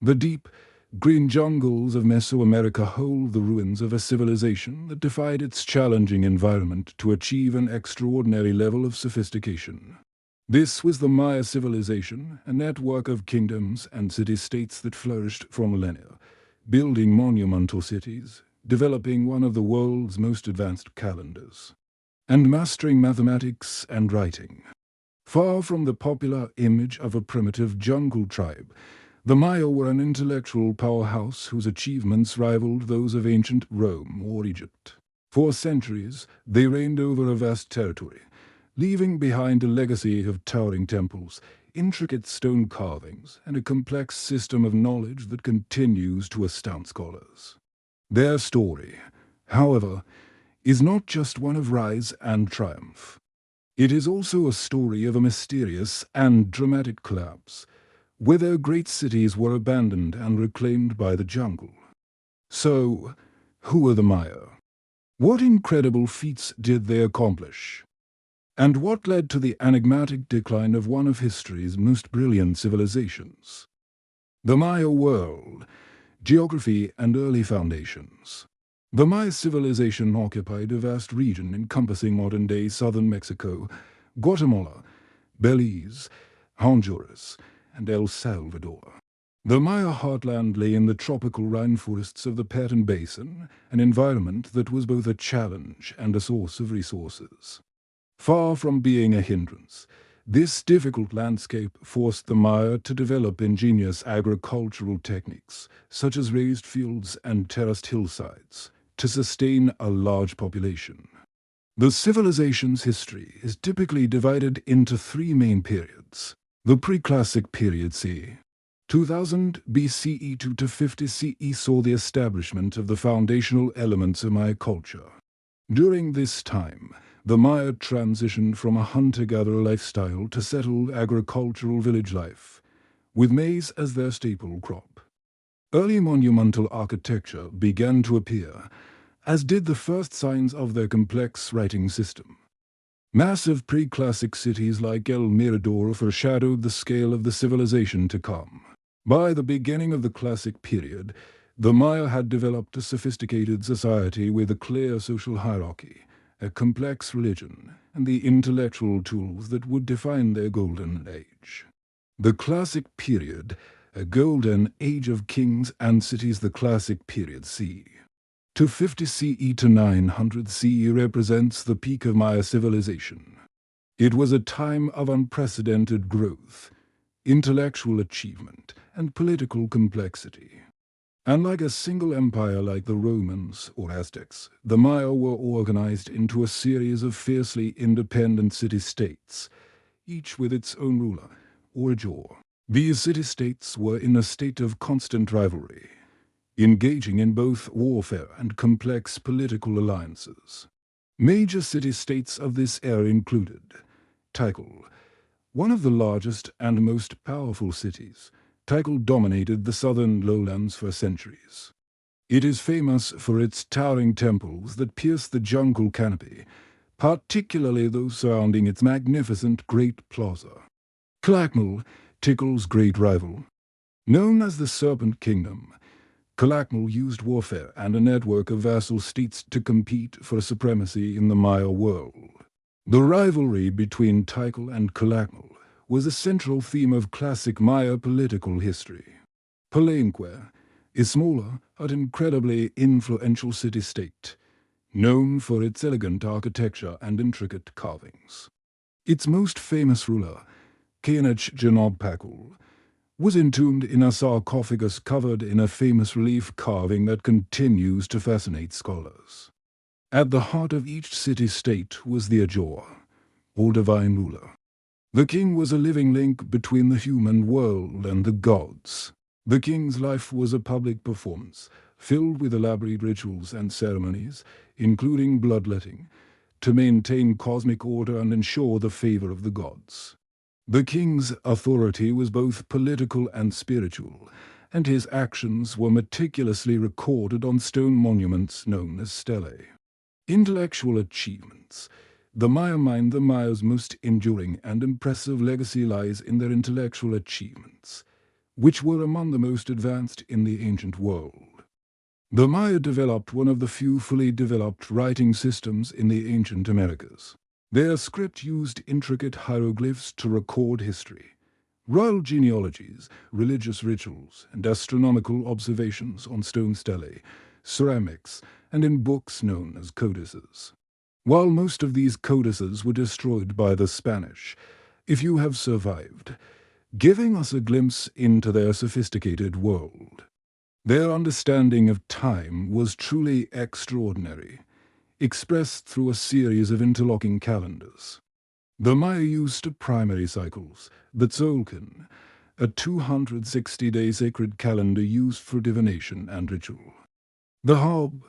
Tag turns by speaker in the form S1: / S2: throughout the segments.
S1: The deep, green jungles of Mesoamerica hold the ruins of a civilization that defied its challenging environment to achieve an extraordinary level of sophistication. This was the Maya civilization, a network of kingdoms and city-states that flourished for millennia, building monumental cities, developing one of the world's most advanced calendars, and mastering mathematics and writing. Far from the popular image of a primitive jungle tribe, the Maya were an intellectual powerhouse whose achievements rivaled those of ancient Rome or Egypt. For centuries, they reigned over a vast territory, leaving behind a legacy of towering temples, intricate stone carvings, and a complex system of knowledge that continues to astound scholars. Their story, however, is not just one of rise and triumph. It is also a story of a mysterious and dramatic collapse, where their great cities were abandoned and reclaimed by the jungle. So, who were the Maya? What incredible feats did they accomplish? And what led to the enigmatic decline of one of history's most brilliant civilizations? The Maya world, geography and early foundations. The Maya civilization occupied a vast region encompassing modern-day southern Mexico, Guatemala, Belize, Honduras, and El Salvador. The Maya heartland lay in the tropical rainforests of the Petén Basin, an environment that was both a challenge and a source of resources. Far from being a hindrance, this difficult landscape forced the Maya to develop ingenious agricultural techniques, such as raised fields and terraced hillsides, to sustain a large population. The civilization's history is typically divided into three main periods. The Preclassic period c. 2000 BCE to 50 CE saw the establishment of the foundational elements of Maya culture. During this time, the Maya transitioned from a hunter-gatherer lifestyle to settled agricultural village life, with maize as their staple crop. Early monumental architecture began to appear, as did the first signs of their complex writing system. Massive pre-classic cities like El Mirador foreshadowed the scale of the civilization to come. By the beginning of the Classic period, the Maya had developed a sophisticated society with a clear social hierarchy, a complex religion, and the intellectual tools that would define their golden age. The Classic period, a golden age of kings and cities. The Classic period c. 250 CE to 900 CE represents the peak of Maya civilization. It was a time of unprecedented growth, intellectual achievement, and political complexity. Unlike a single empire like the Romans or Aztecs, the Maya were organized into a series of fiercely independent city-states, each with its own ruler, or ajor. These city-states were in a state of constant rivalry, engaging in both warfare and complex political alliances. Major city-states of this era included Tikal, one of the largest and most powerful cities. Tikal dominated the southern lowlands for centuries. It is famous for its towering temples that pierce the jungle canopy, particularly those surrounding its magnificent Great Plaza. Calakmul, Tikal's great rival. Known as the Serpent Kingdom, Calakmul used warfare and a network of vassal states to compete for supremacy in the Maya world. The rivalry between Tikal and Calakmul was a central theme of classic Maya political history. Palenque, a smaller but incredibly influential city-state, known for its elegant architecture and intricate carvings. Its most famous ruler, Kenach was entombed in a sarcophagus covered in a famous relief carving that continues to fascinate scholars. At the heart of each city-state was the ajor, or divine ruler. The king was a living link between the human world and the gods. The king's life was a public performance, filled with elaborate rituals and ceremonies, including bloodletting, to maintain cosmic order and ensure the favor of the gods. The king's authority was both political and spiritual, and his actions were meticulously recorded on stone monuments known as stelae. Intellectual achievements. The Maya's most enduring and impressive legacy lies in their intellectual achievements, which were among the most advanced in the ancient world. The Maya developed one of the few fully developed writing systems in the ancient Americas. Their script used intricate hieroglyphs to record history, royal genealogies, religious rituals, and astronomical observations on stone stelae, ceramics, and in books known as codices. While most of these codices were destroyed by the Spanish, if you have survived, giving us a glimpse into their sophisticated world. Their understanding of time was truly extraordinary, expressed through a series of interlocking calendars. The Maya used primary cycles, the Tzolk'in, a 260-day sacred calendar used for divination and ritual. The Hab,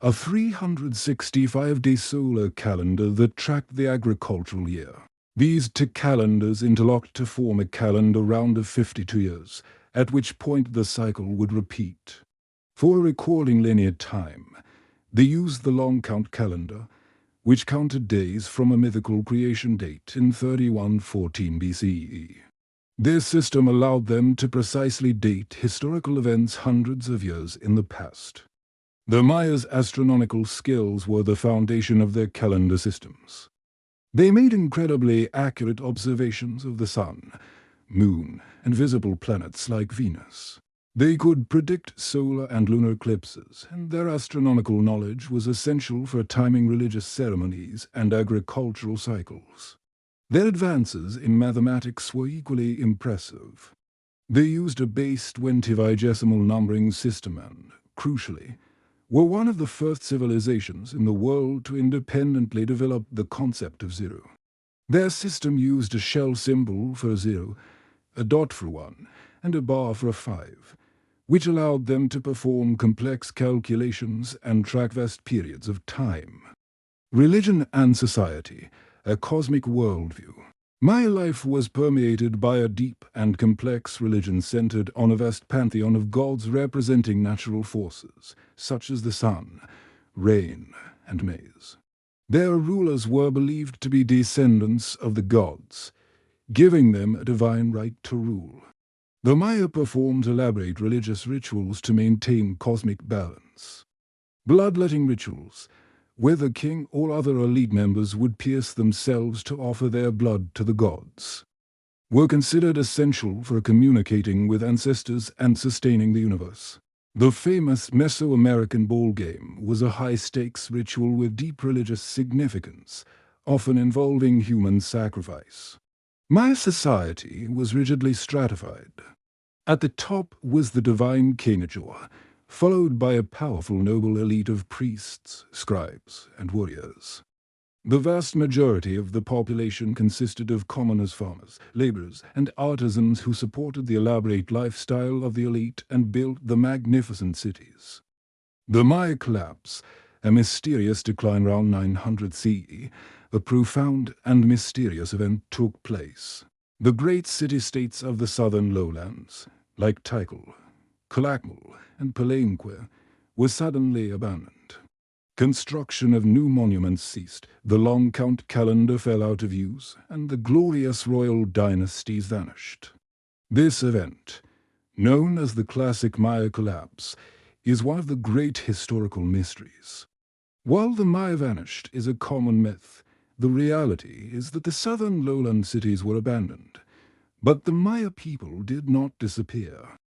S1: a 365-day solar calendar that tracked the agricultural year. These two calendars interlocked to form a calendar round of 52 years, at which point the cycle would repeat. For recording linear time, they used the long count calendar, which counted days from a mythical creation date in 3114 BCE. This system allowed them to precisely date historical events hundreds of years in the past. The Maya's astronomical skills were the foundation of their calendar systems. They made incredibly accurate observations of the sun, moon, and visible planets like Venus. They could predict solar and lunar eclipses, and their astronomical knowledge was essential for timing religious ceremonies and agricultural cycles. Their advances in mathematics were equally impressive. They used a base 20-vigesimal numbering system and, crucially, were one of the first civilizations in the world to independently develop the concept of zero. Their system used a shell symbol for a 0, a dot for 1, and a bar for a 5, which allowed them to perform complex calculations and track vast periods of time. Religion and society, a cosmic worldview. My life was permeated by a deep and complex religion centered on a vast pantheon of gods representing natural forces, such as the sun, rain, and maize. Their rulers were believed to be descendants of the gods, giving them a divine right to rule. The Maya performed elaborate religious rituals to maintain cosmic balance. Bloodletting rituals, where the king or other elite members would pierce themselves to offer their blood to the gods, were considered essential for communicating with ancestors and sustaining the universe. The famous Mesoamerican ball game was a high-stakes ritual with deep religious significance, often involving human sacrifice. Maya society was rigidly stratified. At the top was the divine Kenechor, followed by a powerful noble elite of priests, scribes, and warriors. The vast majority of the population consisted of commoners, farmers, laborers, and artisans who supported the elaborate lifestyle of the elite and built the magnificent cities. The Maya collapse, a mysterious decline around 900 CE, a profound and mysterious event took place. The great city-states of the southern lowlands, like Tikal, Calakmul, and Palenque, were suddenly abandoned. Construction of new monuments ceased, the long count calendar fell out of use, and the glorious royal dynasties vanished. This event, known as the classic Maya collapse, is one of the great historical mysteries. While the Maya vanished is a common myth, the reality is that the southern lowland cities were abandoned. But the Maya people did not disappear.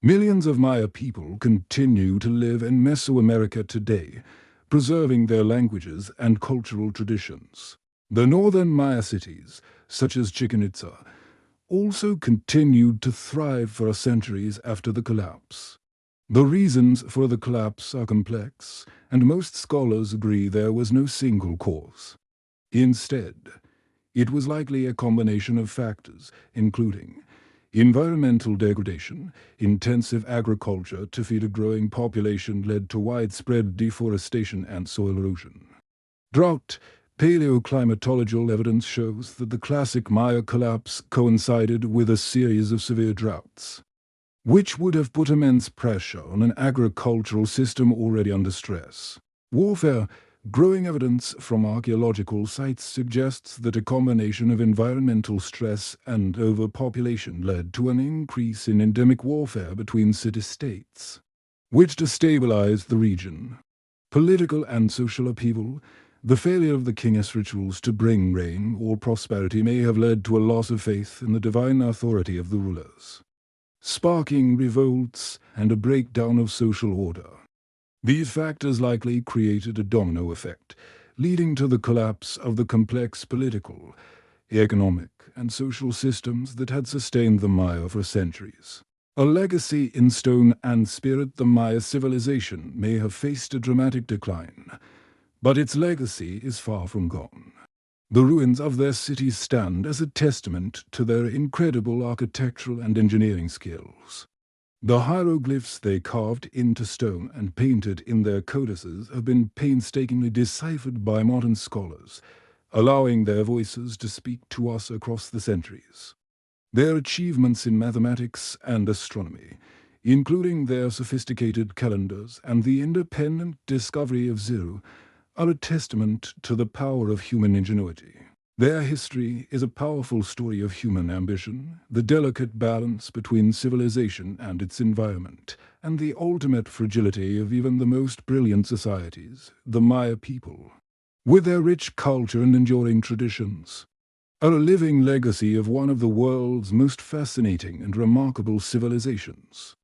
S1: Millions of Maya people continue to live in Mesoamerica today, preserving their languages and cultural traditions. The northern Maya cities, such as Chichen Itza, also continued to thrive for centuries after the collapse. The reasons for the collapse are complex, and most scholars agree there was no single cause. Instead, it was likely a combination of factors, including environmental degradation, intensive agriculture to feed a growing population led to widespread deforestation and soil erosion. Drought. Paleoclimatological evidence shows that the classic Maya collapse coincided with a series of severe droughts, which would have put immense pressure on an agricultural system already under stress. Warfare. Growing evidence from archaeological sites suggests that a combination of environmental stress and overpopulation led to an increase in endemic warfare between city-states, which destabilized the region. Political and social upheaval, the failure of the king's rituals to bring rain or prosperity may have led to a loss of faith in the divine authority of the rulers, sparking revolts and a breakdown of social order. These factors likely created a domino effect, leading to the collapse of the complex political, economic, and social systems that had sustained the Maya for centuries. A legacy in stone and spirit, the Maya civilization may have faced a dramatic decline, but its legacy is far from gone. The ruins of their cities stand as a testament to their incredible architectural and engineering skills. The hieroglyphs they carved into stone and painted in their codices have been painstakingly deciphered by modern scholars, allowing their voices to speak to us across the centuries. Their achievements in mathematics and astronomy, including their sophisticated calendars and the independent discovery of zero, are a testament to the power of human ingenuity. Their history is a powerful story of human ambition, the delicate balance between civilization and its environment, and the ultimate fragility of even the most brilliant societies, the Maya people. With their rich culture and enduring traditions, are a living legacy of one of the world's most fascinating and remarkable civilizations.